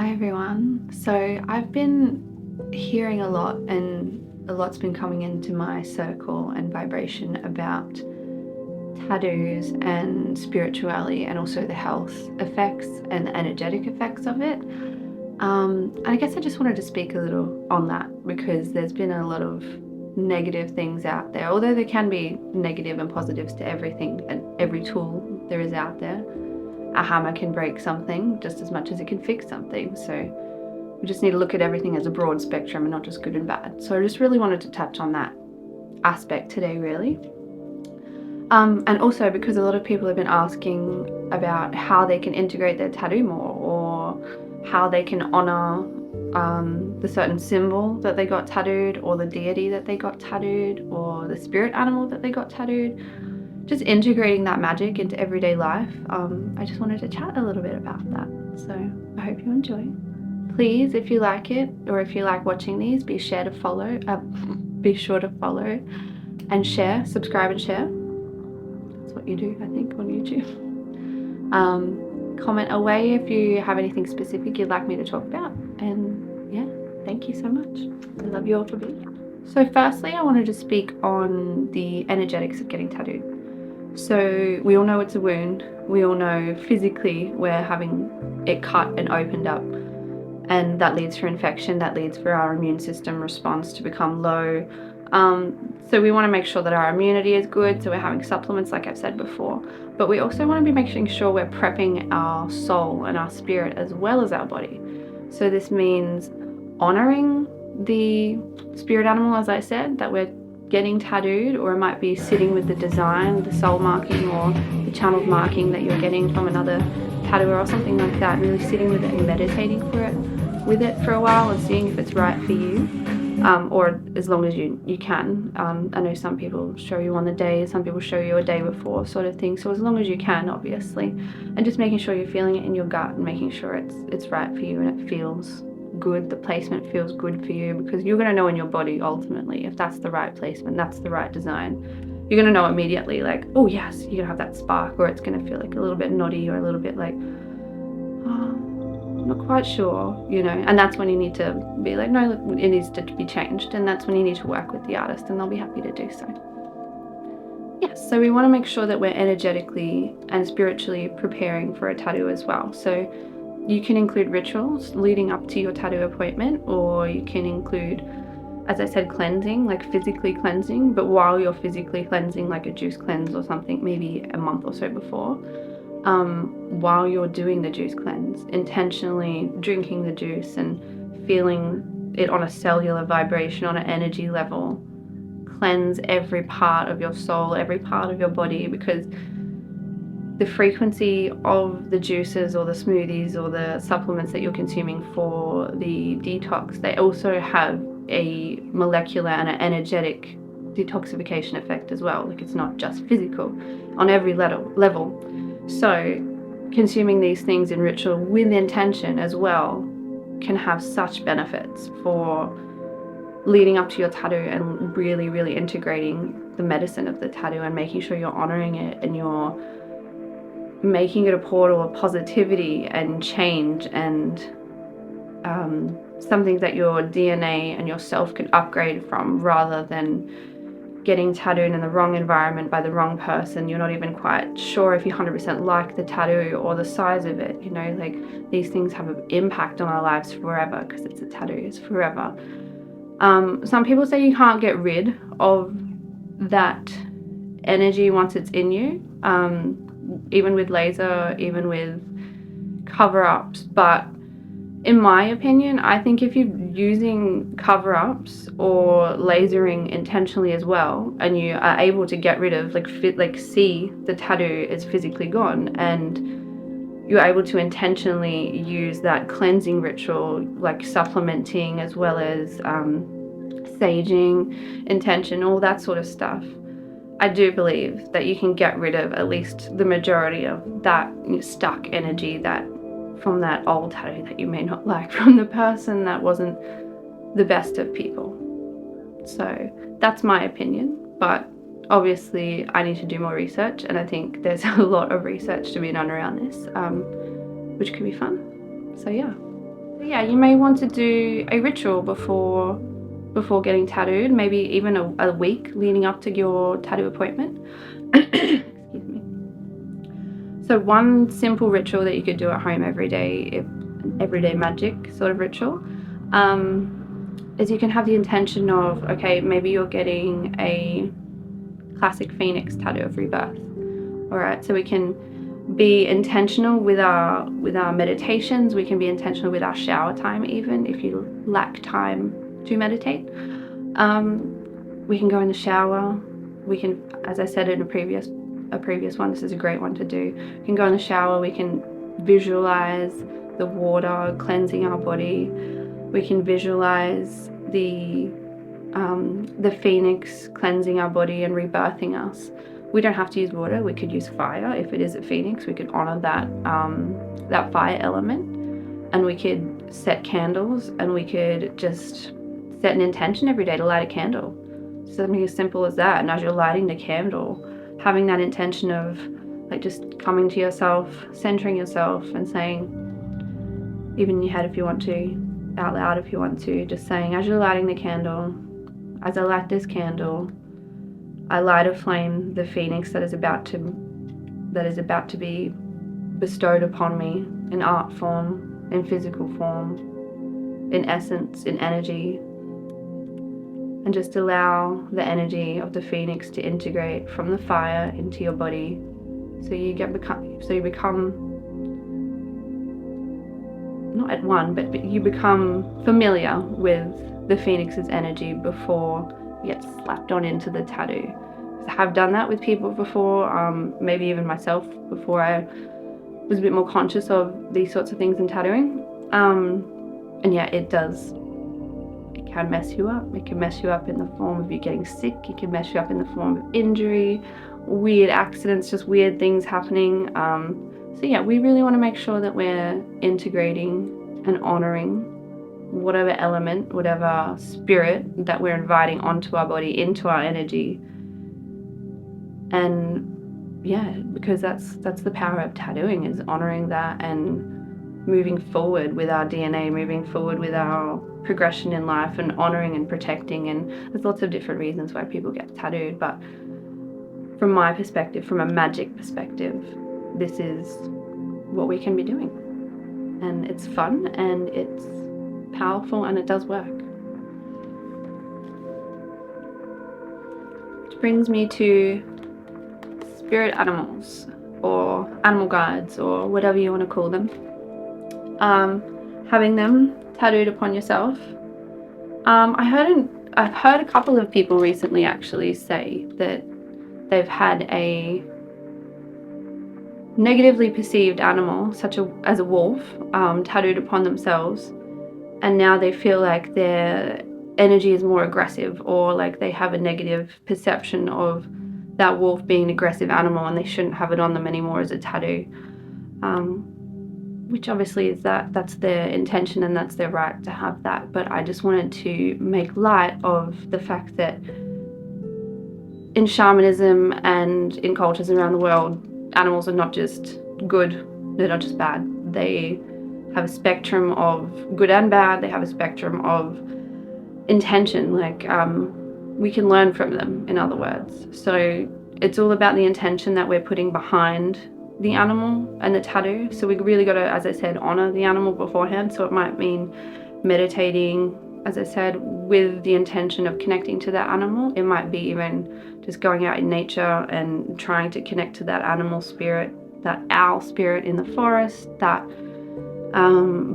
Hi everyone. So I've been hearing a lot, and a lot's been coming into my circle and vibration about tattoos and spirituality, and also the health effects and the energetic effects of it. I guess I just wanted to speak a little on that because there's been a lot of negative things out there, although there can be negative and positives to everything and every tool there is out there. A hammer can break something just as much as it can fix something. So we just need to look at everything as a broad spectrum and not just good and bad. So I just really wanted to touch on that aspect today, really. And also because a lot of people have been asking about how they can integrate their tattoo more, or how they can honor the certain symbol that they got tattooed, or the deity that they got tattooed, or the spirit animal that they got tattooed. Just integrating that magic into everyday life. I just wanted to chat a little bit about that. So I hope you enjoy. Please, if you like it, or if you like watching these, be sure to follow and share, subscribe and share. That's what you do, I think, on YouTube. Comment away if you have anything specific you'd like me to talk about. And yeah, thank you so much. I love you all for being here. So firstly, I wanted to speak on the energetics of getting tattooed. So we all know it's a wound. We all know physically we're having it cut and opened up, and that leads for infection, that leads for our immune system response to become low. So we want to make sure that our immunity is good, so we're having supplements like I've said before, but we also want to be making sure we're prepping our soul and our spirit as well as our body. So this means honoring the spirit animal, as I said, that we're getting tattooed, or it might be sitting with the design, the soul marking, or the channeled marking that you're getting from another tattooer or something like that, really sitting with it and meditating with it for a while and seeing if it's right for you, or as long as you can. I know some people show you on the day, some people show you a day before, sort of thing. So as long as you can, obviously, and just making sure you're feeling it in your gut and making sure it's right for you and it feels good, the placement feels good for you, because you're going to know in your body ultimately if that's the right placement, that's the right design. You're going to know immediately, like, oh yes, you're going to have that spark, or it's going to feel like a little bit knotty, or a little bit like, oh, I'm not quite sure, and that's when you need to be like, no, look, it needs to be changed, and that's when you need to work with the artist, and they'll be happy to do so. Yes, so we want to make sure that we're energetically and spiritually preparing for a tattoo as well. So you can include rituals leading up to your tattoo appointment, or you can include, as I said, cleansing, like physically cleansing, but while you're physically cleansing, like a juice cleanse or something, maybe a month or so before, while you're doing the juice cleanse, intentionally drinking the juice and feeling it on a cellular vibration, on an energy level, cleanse every part of your soul, every part of your body, because the frequency of the juices or the smoothies or the supplements that you're consuming for the detox, they also have a molecular and an energetic detoxification effect as well. Like, it's not just physical, on every level. So consuming these things in ritual with intention as well can have such benefits for leading up to your tattoo, and really, really integrating the medicine of the tattoo and making sure you're honoring it, and you're making it a portal of positivity and change, and something that your DNA and yourself can upgrade from, rather than getting tattooed in the wrong environment by the wrong person. You're not even quite sure if you 100% like the tattoo or the size of it. Like, these things have an impact on our lives forever, because it's a tattoo, it's forever. Some people say you can't get rid of that energy once it's in you, even with laser, even with cover-ups. But in my opinion, I think if you're using cover-ups or lasering intentionally as well, and you are able to get rid of, see the tattoo is physically gone, and you're able to intentionally use that cleansing ritual, like supplementing as well as saging, intention, all that sort of stuff, I do believe that you can get rid of at least the majority of that stuck energy that from that old tattoo that you may not like, from the person that wasn't the best of people. So that's my opinion, but obviously I need to do more research, and I think there's a lot of research to be done around this, which could be fun. So yeah. So yeah, you may want to do a ritual before getting tattooed, maybe even a week leading up to your tattoo appointment. Excuse me. So one simple ritual that you could do at home every day, everyday magic sort of ritual, is you can have the intention of, okay, maybe you're getting a classic phoenix tattoo of rebirth. All right, so we can be intentional with our meditations. We can be intentional with our shower time, even if you lack time to meditate. We can go in the shower. We can, as I said in a previous one, this is a great one to do. We can go in the shower. We can visualize the water cleansing our body. We can visualize the phoenix cleansing our body and rebirthing us. We don't have to use water. We could use fire. If it is a phoenix, we could honor that fire element, and we could set candles, and we could just set an intention every day to light a candle. Something as simple as that. And as you're lighting the candle, having that intention of like just coming to yourself, centering yourself, and saying, even in your head if you want to, out loud if you want to, just saying, as you're lighting the candle, as I light this candle, I light a flame, the phoenix that is about to be bestowed upon me in art form, in physical form, in essence, in energy, and just allow the energy of the phoenix to integrate from the fire into your body, so you become not at one, but you become familiar with the phoenix's energy before you get slapped on into the tattoo. I have done that with people before, maybe even myself before I was a bit more conscious of these sorts of things in tattooing. And yeah, it can mess you up. It can mess you up in the form of you getting sick. It can mess you up in the form of injury, weird accidents, just weird things happening. So yeah, we really want to make sure that we're integrating and honoring whatever element, whatever spirit that we're inviting onto our body, into our energy. And yeah, because that's the power of tattooing, is honoring that and moving forward with our DNA, moving forward with our progression in life, and honoring and protecting. And there's lots of different reasons why people get tattooed, but from my perspective, from a magic perspective, this is what we can be doing. And it's fun, and it's powerful, and it does work. Which brings me to spirit animals, or animal guides, or whatever you want to call them. Having them tattooed upon yourself. I've heard a couple of people recently actually say that they've had a negatively perceived animal, such as a wolf, tattooed upon themselves, and now they feel like their energy is more aggressive, or like they have a negative perception of that wolf being an aggressive animal, and they shouldn't have it on them anymore as a tattoo. Which obviously is that's their intention, and that's their right to have that. But I just wanted to make light of the fact that in shamanism and in cultures around the world, animals are not just good, they're not just bad. They have a spectrum of good and bad. They have a spectrum of intention, like we can learn from them, in other words. So it's all about the intention that we're putting behind the animal and the tattoo. So we really got to, as I said, honor the animal beforehand. So it might mean meditating, as I said, with the intention of connecting to that animal. It might be even just going out in nature and trying to connect to that animal spirit, that owl spirit in the forest, that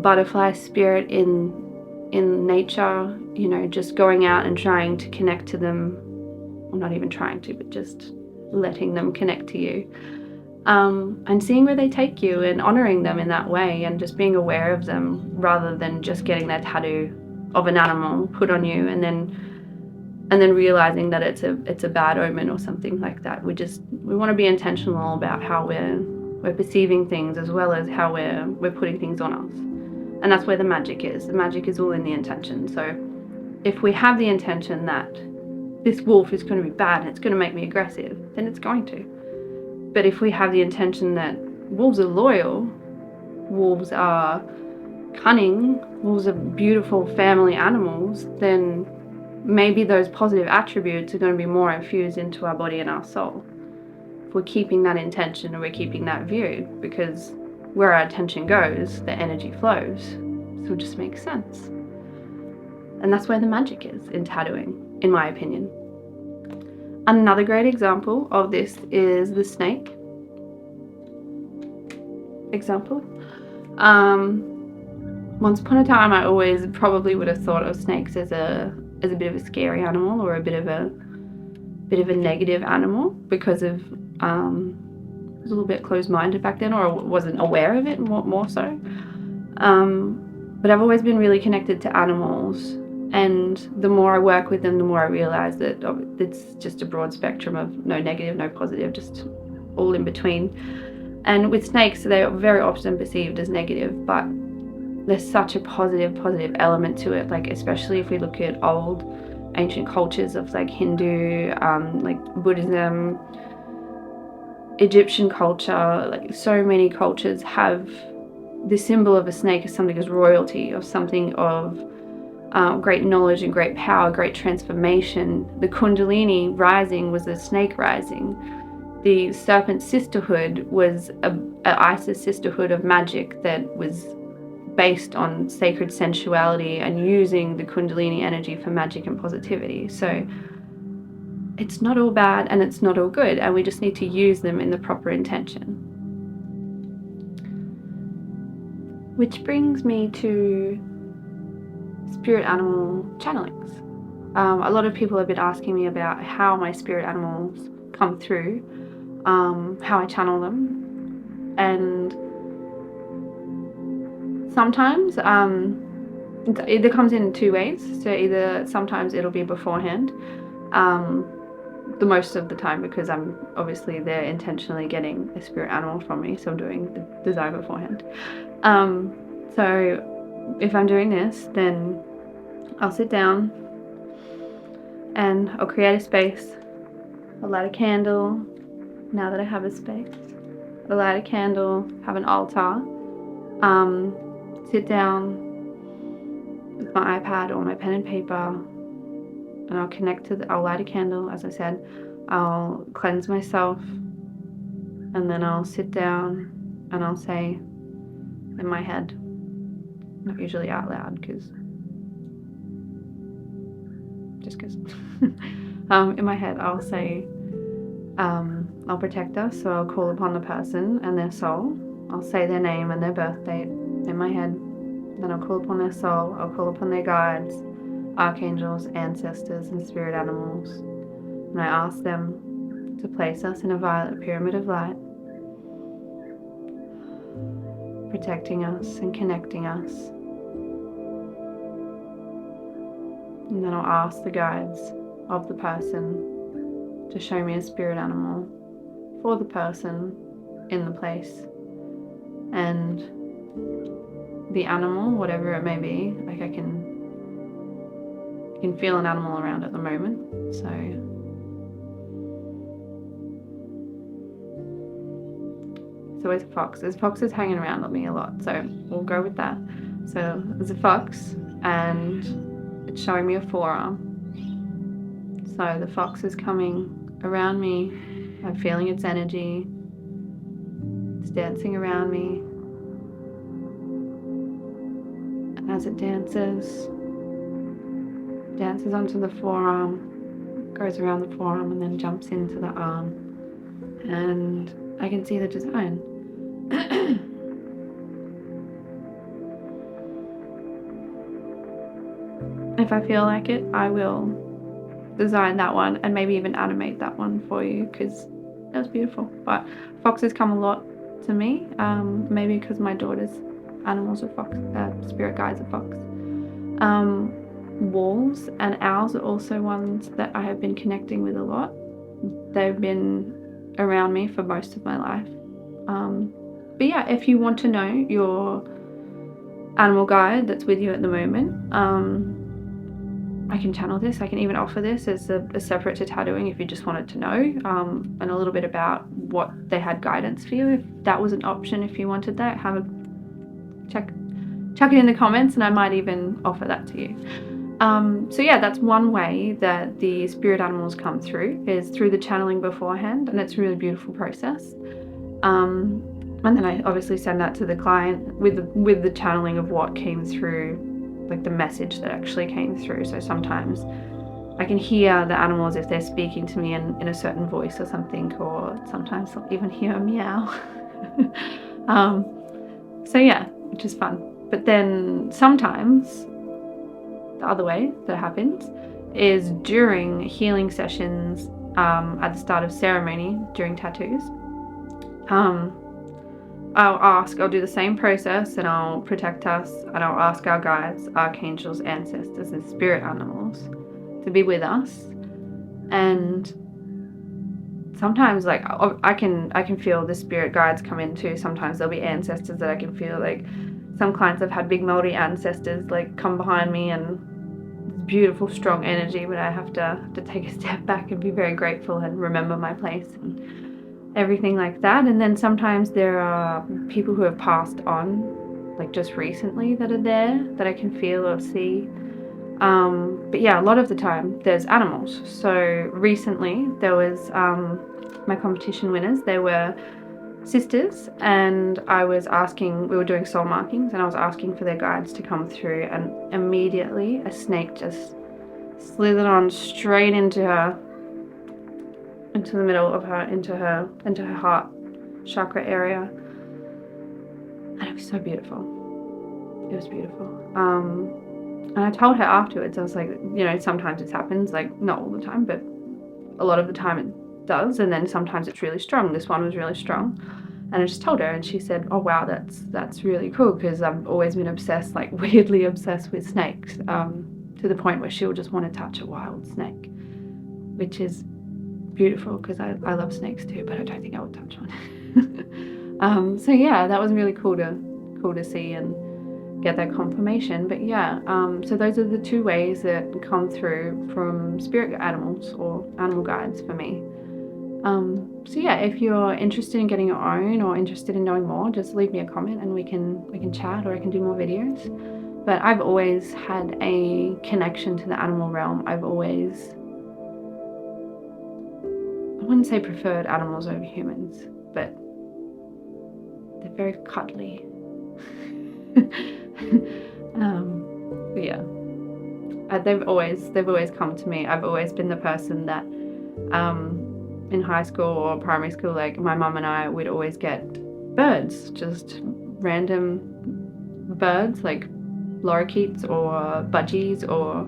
butterfly spirit in nature, just going out and trying to connect to them, or not even trying to, but just letting them connect to you, and seeing where they take you, and honoring them in that way, and just being aware of them, rather than just getting that tattoo of an animal put on you and then realizing that it's a bad omen or something like that. We want to be intentional about how we're perceiving things, as well as how we're putting things on us. And that's where the magic is. The magic is all in the intention. So if we have the intention that this wolf is going to be bad and it's going to make me aggressive, then it's going to. But if we have the intention that wolves are loyal, wolves are cunning, wolves are beautiful family animals, then maybe those positive attributes are going to be more infused into our body and our soul. If we're keeping that intention and we're keeping that view, because where our attention goes, the energy flows. So it just makes sense. And that's where the magic is in tattooing, in my opinion. Another great example of this is the snake example. Once upon a time, I always probably would have thought of snakes as a bit of a scary animal, or a bit of a negative animal, because of I was a little bit closed-minded back then, or wasn't aware of it more so. But I've always been really connected to animals, and the more I work with them, the more I realize that it's just a broad spectrum of no negative, no positive, just all in between. And with snakes, they're very often perceived as negative, but there's such a positive element to it. Like, especially if we look at old ancient cultures of like Hindu, like Buddhism, Egyptian culture, like so many cultures have the symbol of a snake as something as royalty, of something of great knowledge and great power, great transformation. The Kundalini rising was a snake rising. The serpent sisterhood was an Isis sisterhood of magic that was based on sacred sensuality and using the Kundalini energy for magic and positivity. So it's not all bad and it's not all good, and we just need to use them in the proper intention. Which brings me to spirit animal channelings. A lot of people have been asking me about how my spirit animals come through, how I channel them, and sometimes it either comes in two ways. So either sometimes it'll be beforehand, the most of the time, because I'm obviously there intentionally getting a spirit animal from me, so I'm doing the design beforehand. So if I'm doing this, then I'll sit down and I'll create a space. I'll light a candle. Now that I have a space, I'll light a candle, have an altar, sit down with my iPad or my pen and paper, and I'll connect to I'll light a candle, as I said, I'll cleanse myself, and then I'll sit down and I'll say in my head, not usually out loud, because in my head I'll say, I'll protect us, so I'll call upon the person and their soul. I'll say their name and their birth date in my head. Then I'll call upon their soul. I'll call upon their guides, archangels, ancestors, and spirit animals. And I ask them to place us in a violet pyramid of light, protecting us and connecting us. And then I'll ask the guides of the person to show me a spirit animal for the person in the place. And the animal, whatever it may be, like I can feel an animal around at the moment. So it's always a fox. There's foxes hanging around me a lot, so we'll go with that. So there's a fox and it's showing me a forearm. So the fox is coming around me. I'm feeling its energy. It's dancing around me. And as it dances onto the forearm, goes around the forearm and then jumps into the arm. And I can see the design. If I feel like it, I will design that one and maybe even animate that one for you, because that was beautiful. But foxes come a lot to me, maybe because my daughter's animals are fox, spirit guides are fox. Wolves and owls are also ones that I have been connecting with a lot. They've been around me for most of my life. But yeah, if you want to know your animal guide that's with you at the moment, I can channel this. I can even offer this as a separate to tattooing if you just wanted to know, and a little bit about what they had guidance for you, if that was an option. If you wanted that, check chuck it in the comments and I might even offer that to you. So yeah, that's one way that the spirit animals come through, is through the channeling beforehand, and it's a really beautiful process. And then I obviously send that to the client with the channeling of what came through, like the message that actually came through. So sometimes I can hear the animals if they're speaking to me in a certain voice or something, or sometimes I'll even hear a meow. So yeah, which is fun. But then sometimes the other way that happens is during healing sessions, at the start of ceremony, during tattoos. I'll do the same process, and I'll protect us, and I'll ask our guides, archangels, ancestors, and spirit animals to be with us. And sometimes, like, I can feel the spirit guides come in too. Sometimes there'll be ancestors that I can feel. Like, some clients have had big Maori ancestors like come behind me, and beautiful, strong energy, but I have to take a step back and be very grateful and remember my place and everything like that. And then sometimes there are people who have passed on, like just recently, that are there that I can feel or see. But yeah, a lot of the time there's animals. So recently there was my competition winners. They were sisters, and we were doing soul markings, and I was asking for their guides to come through, and immediately a snake just slithered on straight into the middle of her, into her heart chakra area, and it was so beautiful. It was beautiful. And I told her afterwards, I was like, you know, sometimes it happens, like not all the time, but a lot of the time it does, and then sometimes it's really strong. This one was really strong, and I just told her, and she said, oh wow, that's really cool, because I've always been obsessed, like weirdly obsessed with snakes, to the point where she'll just want to touch a wild snake, which is beautiful, because I love snakes too, but I don't think I would touch one. So yeah, that was really cool to see and get that confirmation. But yeah, so those are the two ways that come through from spirit animals or animal guides for me. So yeah, if you're interested in getting your own or interested in knowing more, just leave me a comment and we can chat, or I can do more videos. But I've always had a connection to the animal realm. I've always, I wouldn't say preferred animals over humans, but they're very cuddly. Yeah, they've always come to me. I've always been the person that in high school or primary school, like my mum and I would always get birds, just random birds like lorikeets or budgies or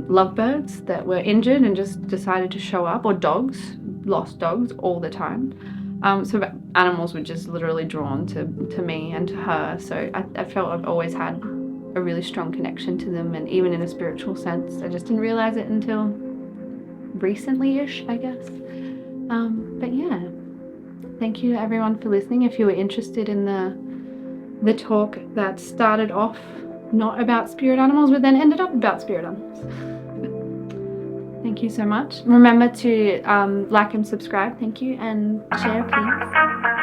lovebirds that were injured and just decided to show up, or dogs, lost dogs all the time. So animals were just literally drawn to me and to her. So I felt I've always had a really strong connection to them, and even in a spiritual sense. I just didn't realize it until recently-ish, I guess. But yeah, thank you to everyone for listening. If you were interested in the talk that started off not about spirit animals, but then ended up about spirit animals. Thank you so much. Remember to like and subscribe. Thank you, and share, please.